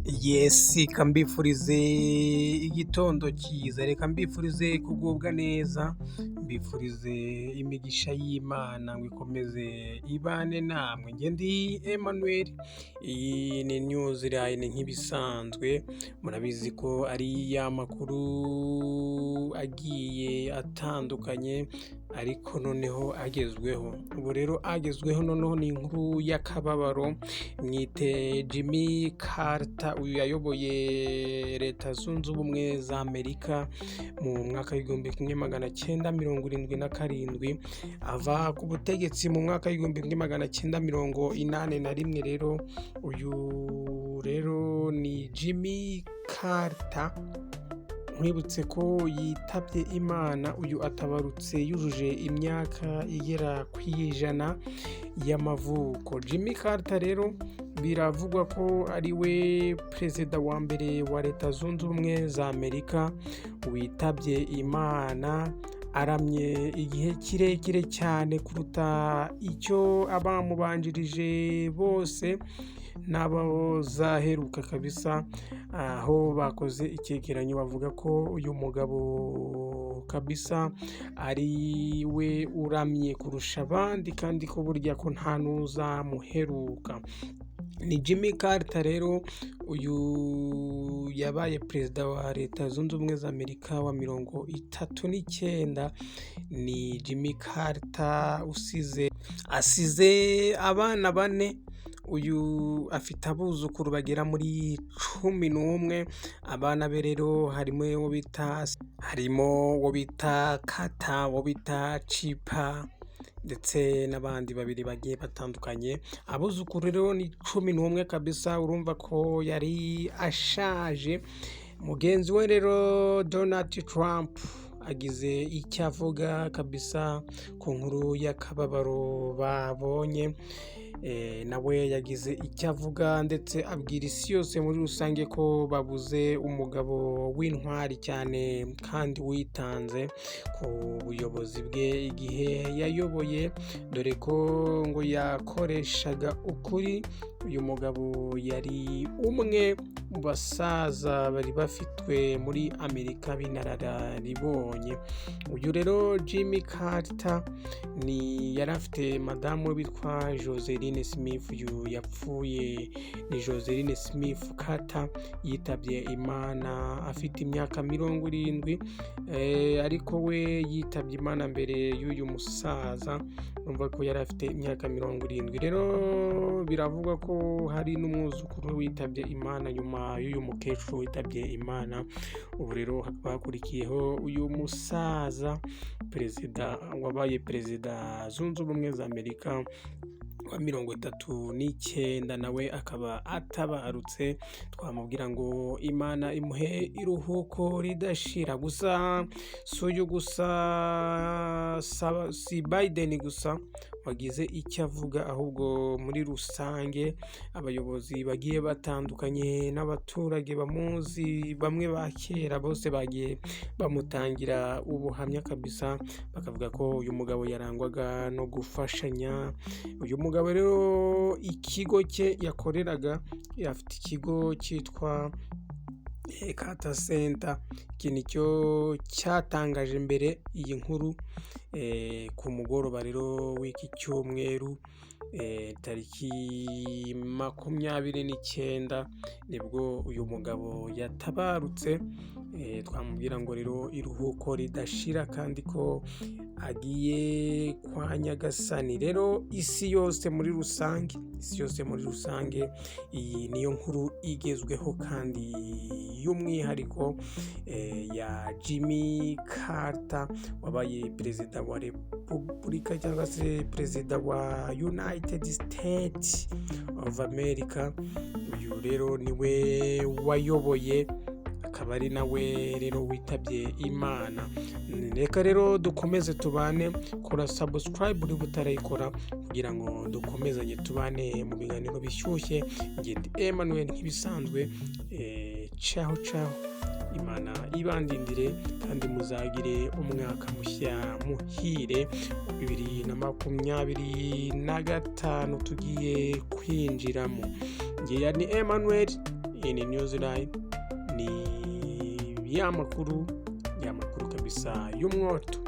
Reka mbifurize igitondo cyiza, reka mbifurize kugubwa neza, mbifurize imigisha y'Imana ngo ikomeze ibane namwe. Njye ndi Emmanuel, iyi ni news line nk'ibisanzwe, murabizi ko ari ya makuru agiye atandukanye ariko noneho agezweho. Ubu rero agezweho noneho ni inkuru y'akababaro. Mwite Jimmy Carter, uyu yayoboye Leta Zunze Ubumwe za Amerika mu mwaka w'igihumbi kimwe magana cyenda mirongo irindwi na karindwi, ava ku butegetsi mu mwaka w'igihumbi kimwe magana cyenda mirongo inani na rimwe. Rero uyu rero ni Jimmy Carter, nkwibutse ko yitabye Imana. Uyu atabarutse yujuje imyaka igera ku 100 y'amavuko. Jimmy Carter rero biravugwa ko ari we perezida wa mbere wa Leta Zunze Ubumwe za Amerika witabye Imana, aramye igihe kirekire cyane kuruta icyo abamubanjirije bose n'abazaheruka kabisa, aho bakoze icyegeranyo bavuga ko uyu mugabo kabisa ari we uramye kurusha abandi, kandi ko burya ko nta n'uzamuheruka. Ni Jimmy Carter rero, uyu yabaye perezida wa Leta Zunze Ubumwe za Amerika wa 39. Ni Jimmy Carter asize abana 4. Uyu afite abuzukuru bagera muri 11. Abana be rero harimo uwo bita Carter, uwo bita Chipper, ndetse n'abandi babiri bagiye batandukanye. Abuzukuru rero ni 11 kabisa, urumva ko yari ashaje. Mugenzi we rero Donald Trump agize icyo avuga kabisa ku nkuru y'akababaro babonye. Nawe yagize icyo avuga ndetse abwira isi yose muri rusange ko babuze umugabo w'intwari cyane kandi witanze ku buyobozi bwe igihe yayoboye, dore ko ngo yakoreshaga ukuri. Uyu mugabo yari umwe mu basaza bari bafitwe muri Amerika b'inararibonye. Uyu rero Jimmy Carter yari afite madamu witwa Joseline Smith. Uyu yapfuye ni Joseline Smith Carter, yitabye Imana afite imyaka 70, ariko we yitabye Imana mbere y'uyu musaza, numva ko yari afite imyaka 70. Rero biravugwa ko hari n'umwuzukuru witabye Imana nyuma y'uyu mukecuru witabye Imana. Ubu rero hakurikiyeho uyu musaza, perezida wabaye perezida Zunze Ubumwe za Amerika wa 39, nawe akaba atabarutse. Twamubwira ngo Imana imuhe iruhuko ridashira. Gusa si uyu gusa, si Biden gusa wagize icyo avuga, ahubwo muri rusange abayobozi bagiye batandukanye n'abaturage bamuzi, bamwe ba kera bose bagiye bamutangira ubuhamya kabisa, bakavuga ko uyu mugabo yarangwaga no gufashanya. Uyu mugabo rero ikigo cye yakoreraga, afite ikigo cyitwa Carter Center. Iki nicyo cyatangaje mbere iyi nkuru ku mugoroba rero w'iki cyumweru, tariki 29 nibwo uyu mugabo yatabarutse. Twamubwira ngo rero iruhuko ridashira kandi ko agiye kwa Nyagasani. Rero isi yose muri rusange, iyi niyo nkuru igezweho kandi y'umwihariko ya Jimmy Carter, wabaye perezida wa Repubulika cyangwa se perezida wa United States of America. Uyu rero niwe wayoboye, akaba ari nawe rero witabye Imana. Reka rero dukomeze tubane, kora subscribe uri butarayikora kugira ngo dukomezanye tubane mu biganiro bishyushye. Njye ndi Emmanuel nk'ibisanzwe. Ciao. Imana ibandindire kandi muzagire umwaka mushya muhire 2025 tugiye kwinjiramo. Njye ni Emmanuel, in Newsline. Ni ya makuru kabisa y'umwoto